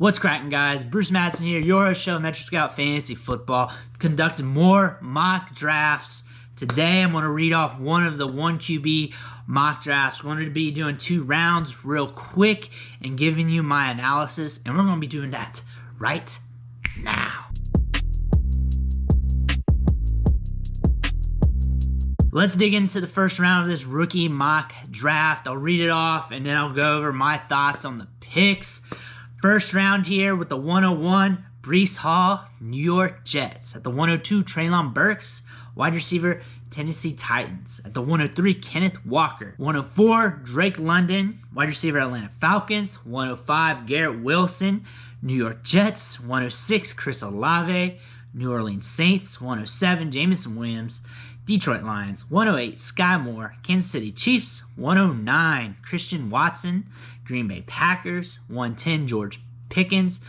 What's cracking, guys? Bruce Madsen here, your host show, Metro Scout Fantasy Football, conducting more mock drafts. Today, I'm going to read off one of the 1QB mock drafts. We're going to be doing 2 rounds real quick and giving you my analysis, and we're going to be doing that right now. Let's dig into the first round of this rookie mock draft. I'll read it off, and then I'll go over my thoughts on the picks. First round here with the 101, Breece Hall, New York Jets. At the 102, Treylon Burks, wide receiver, Tennessee Titans. At the 103, Kenneth Walker. 104, Drake London, wide receiver, Atlanta Falcons. 105, Garrett Wilson, New York Jets. 106, Chris Olave, New Orleans Saints. 107, Jameson Williams, Detroit Lions. 108, Sky Moore, Kansas City Chiefs. 109, Christian Watson, Green Bay Packers. 110, George Pickens,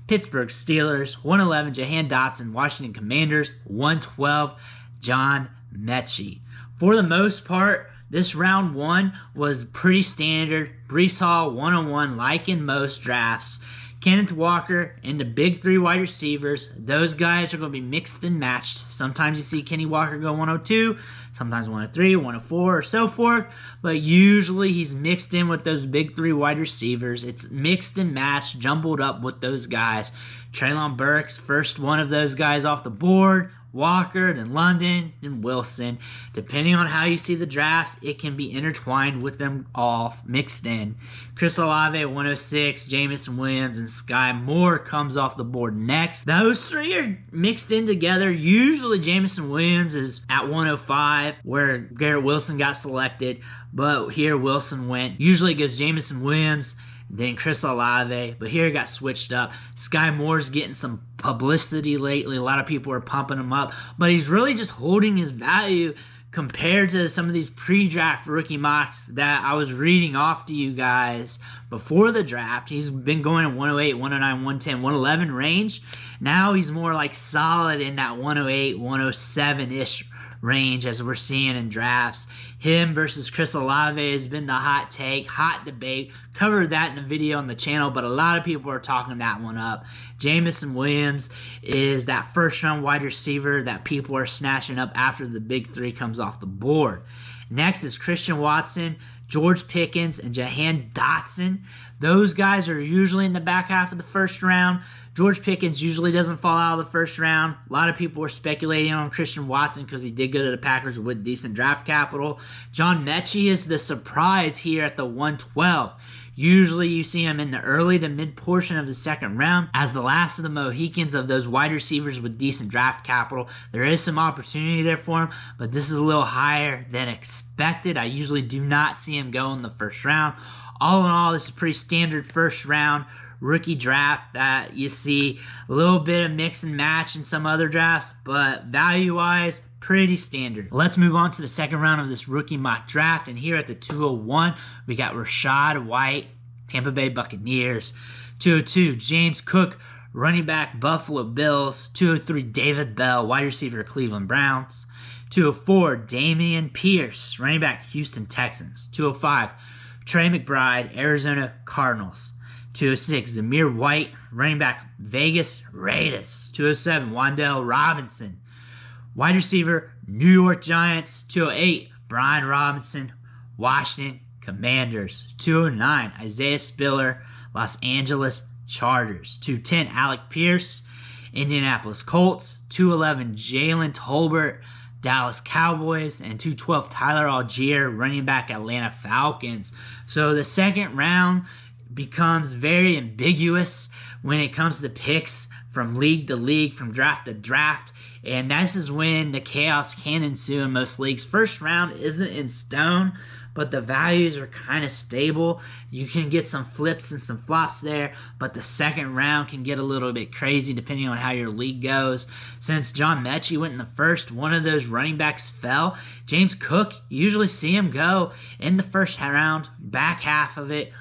Pittsburgh Steelers. 111, Jahan Dotson, Washington Commanders. 112, John Mechie. For the most part, this round 1 was pretty standard. Breece Hall, 101, like in most drafts. Kenneth Walker and the big 3 wide receivers, those guys are going to be mixed and matched. Sometimes you see Kenny Walker go 102, sometimes 103, 104, or so forth, but usually he's mixed in with those big 3 wide receivers. It's mixed and matched, jumbled up with those guys. Treylon Burks, first one of those guys off the board. Walker, then London, then Wilson. Depending on how you see the drafts, it can be intertwined with them all mixed in. Chris Olave, 106, Jameson Williams, and Sky Moore comes off the board next. Those 3 are mixed in together. Usually Jameson Williams is at 105, where Garrett Wilson got selected, but here Wilson went. Usually it goes Jameson Williams, then Chris Olave, but here it got switched up. Sky Moore's getting some publicity lately. A lot of people are pumping him up, but he's really just holding his value compared to some of these pre-draft rookie mocks that I was reading off to you guys before the draft. He's been going in 108, 109, 110, 111 range. Now he's more like solid in that 108, 107-ish range as we're seeing in drafts. Him versus Chris Olave has been the hot take, hot debate. Covered that in a video on the channel, but a lot of people are talking that one up. Jameson Williams is that first-round wide receiver that people are snatching up after the big 3 comes off the board. Next is Christian Watson, George Pickens, and Jahan Dotson. Those guys are usually in the back half of the first round. George Pickens usually doesn't fall out of the first round. A lot of people were speculating on Christian Watson because he did go to the Packers with decent draft capital. John Mechie is the surprise here at the 112. Usually you see him in the early to mid portion of the second round as the last of the Mohicans of those wide receivers with decent draft capital. There is some opportunity there for him, but this is a little higher than expected. I usually do not see him go in the first round. All in all, this is pretty standard first round rookie draft that you see a little bit of mix and match in some other drafts, but value-wise, pretty standard. Let's move on to the second round of this rookie mock draft, and here at the 201, we got Rachaad White, Tampa Bay Buccaneers. 202, James Cook, running back, Buffalo Bills. 203, David Bell, wide receiver, Cleveland Browns. 204, Damian Pierce, running back, Houston Texans. 205, Trey McBride, Arizona Cardinals. 206, Zamir White, running back, Vegas Raiders. 207, Wan'Dale Robinson, wide receiver, New York Giants. 208, Brian Robinson, Washington Commanders. 209, Isaiah Spiller, Los Angeles Chargers. 210, Alec Pierce, Indianapolis Colts. 211, Jalen Tolbert, Dallas Cowboys. And 212, Tyler Algier, running back, Atlanta Falcons. So the second round becomes very ambiguous when it comes to picks from league to league, from draft to draft, and this is when the chaos can ensue in most leagues. First round isn't in stone, but the values are kind of stable. You can get some flips and some flops there, but the second round can get a little bit crazy depending on how your league goes. Since John Mechie went in the first, one of those running backs fell. James Cook, you usually see him go in the first round, back half of it,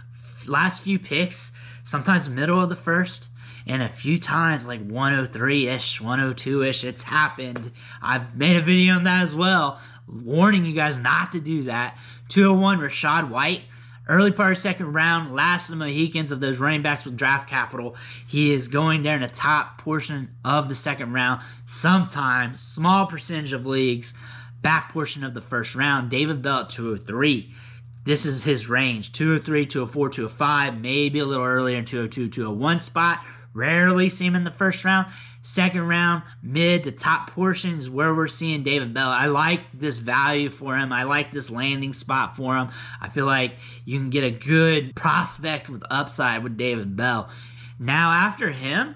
last few picks, sometimes middle of the first, and a few times like 103-ish, 102-ish. It's happened. I've made a video on that as well, warning you guys not to do that. 201, Rachaad White, Early part of second round, last of the Mohicans of those running backs with draft capital. He is going there in the top portion of the second round. Sometimes, small percentage of leagues, back portion of the first round. David Bell at 203. This is his range. 203, 204, 205, maybe a little earlier in 202, 201 spot. Rarely see him in the first round. Second round, mid to top portion is where we're seeing David Bell. I like this value for him. I like this landing spot for him. I feel like you can get a good prospect with upside with David Bell. Now after him,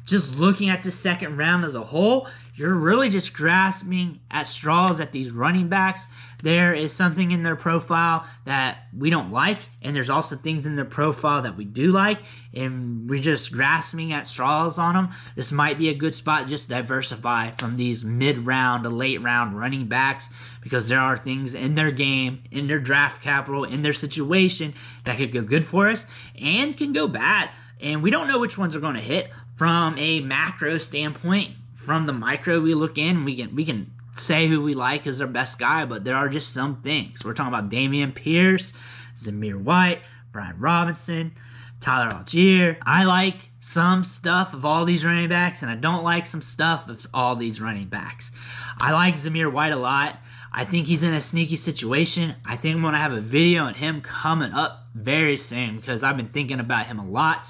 just looking at the second round as a whole, you're really just grasping at straws at these running backs. There is something in their profile that we don't like, and there's also things in their profile that we do like, and we're just grasping at straws on them. This might be a good spot just to diversify from these mid-round to late-round running backs, because there are things in their game, in their draft capital, in their situation that could go good for us and can go bad. And we don't know which ones are going to hit from a macro standpoint. From the micro we look in, we can say who we like as our best guy, but there are just some things. We're talking about Dameon Pierce, Zamir White, Brian Robinson, Tyler Algier. I like some stuff of all these running backs, and I don't like some stuff of all these running backs. I like Zamir White a lot. I think he's in a sneaky situation. I think I'm going to have a video on him coming up very soon because I've been thinking about him a lot.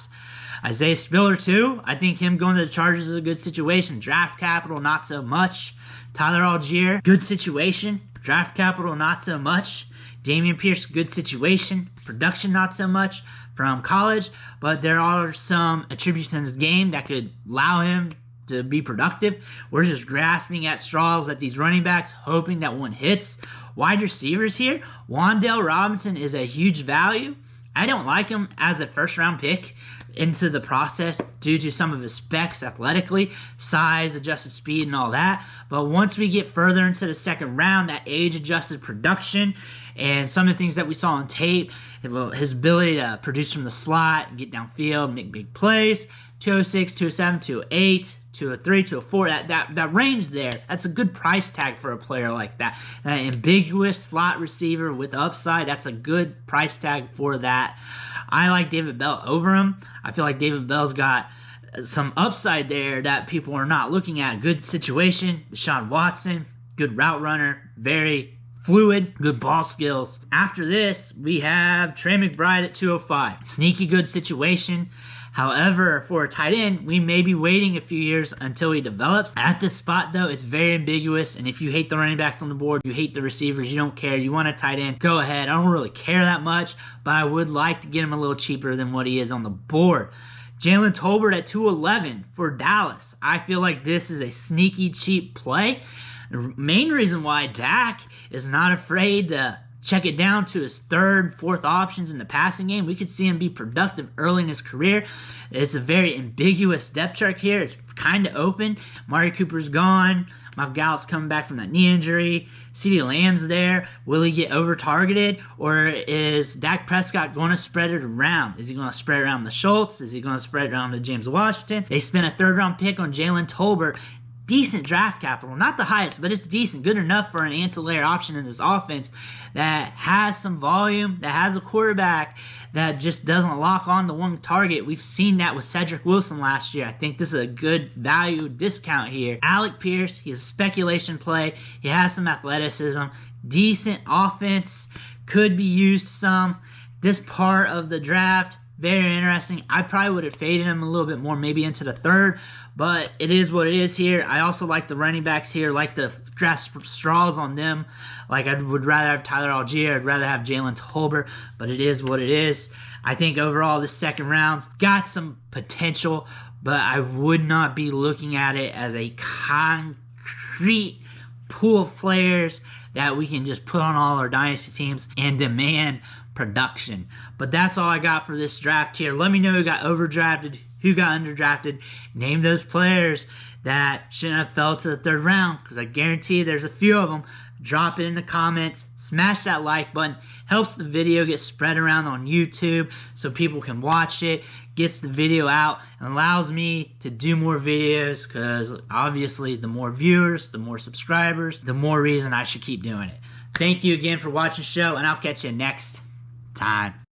Isaiah Spiller, too. I think him going to the Chargers is a good situation. Draft capital, not so much. Tyler Algier, good situation. Draft capital, not so much. Dameon Pierce, good situation. Production, not so much from college. But there are some attributes in his game that could allow him to be productive. We're just grasping at straws at these running backs, hoping that one hits. Wide receivers here. Wan'Dale Robinson is a huge value. I don't like him as a first-round pick into the process due to some of his specs athletically, size, adjusted speed, and all that. But once we get further into the second round, that age-adjusted production and some of the things that we saw on tape, his ability to produce from the slot, get downfield, make big plays, 206, 207, 208, 203, 204, that range there, that's a good price tag for a player like that. An ambiguous slot receiver with upside, that's a good price tag for that. I like David Bell over him. I feel like David Bell's got some upside there that people are not looking at. Good situation. Deshaun Watson, good route runner, very fluid, good ball skills. After this, we have Trey McBride at 205. Sneaky good situation. However, for a tight end, we may be waiting a few years until he develops. At this spot, though, it's very ambiguous, and if you hate the running backs on the board, you hate the receivers, you don't care, you want a tight end, go ahead. I don't really care that much, but I would like to get him a little cheaper than what he is on the board. Jalen Tolbert at 211 for Dallas. I feel like this is a sneaky cheap play. The main reason why Dak is not afraid to check it down to his third, fourth options in the passing game. We could see him be productive early in his career. It's a very ambiguous depth chart here. It's kind of open. Amari Cooper's gone. Michael Gallup's coming back from that knee injury. CeeDee Lamb's there. Will he get over-targeted? Or is Dak Prescott going to spread it around? Is he going to spread it around to Schultz? Is he going to spread it around to James Washington? They spent a third-round pick on Jalen Tolbert. Decent draft capital. Not the highest, but it's decent. Good enough for an ancillary option in this offense that has some volume, that has a quarterback that just doesn't lock on the one target. We've seen that with Cedric Wilson last year. I think this is a good value discount here. Alec Pierce, he's a speculation play. He has some athleticism. Decent offense. Could be used some. This part of the draft, very interesting. I probably would have faded him a little bit more, maybe into the third, but it is what it is here. I also like the running backs here, like the grasp straws on them. Like I would rather have Tyler Algier, I'd rather have Jalen Tolbert, but it is what it is. I think overall this second round's got some potential, but I would not be looking at it as a concrete pool of players that we can just put on all our dynasty teams and demand production. But that's all I got for this draft here. Let me know who got overdrafted, who got underdrafted. Name those players that shouldn't have fell to the third round, because I guarantee there's a few of them. Drop it in the comments. Smash that like button. Helps the video get spread around on YouTube so people can watch it. Gets the video out and allows me to do more videos, because obviously the more viewers, the more subscribers, the more reason I should keep doing it. Thank you again for watching the show, and I'll catch you next time. time.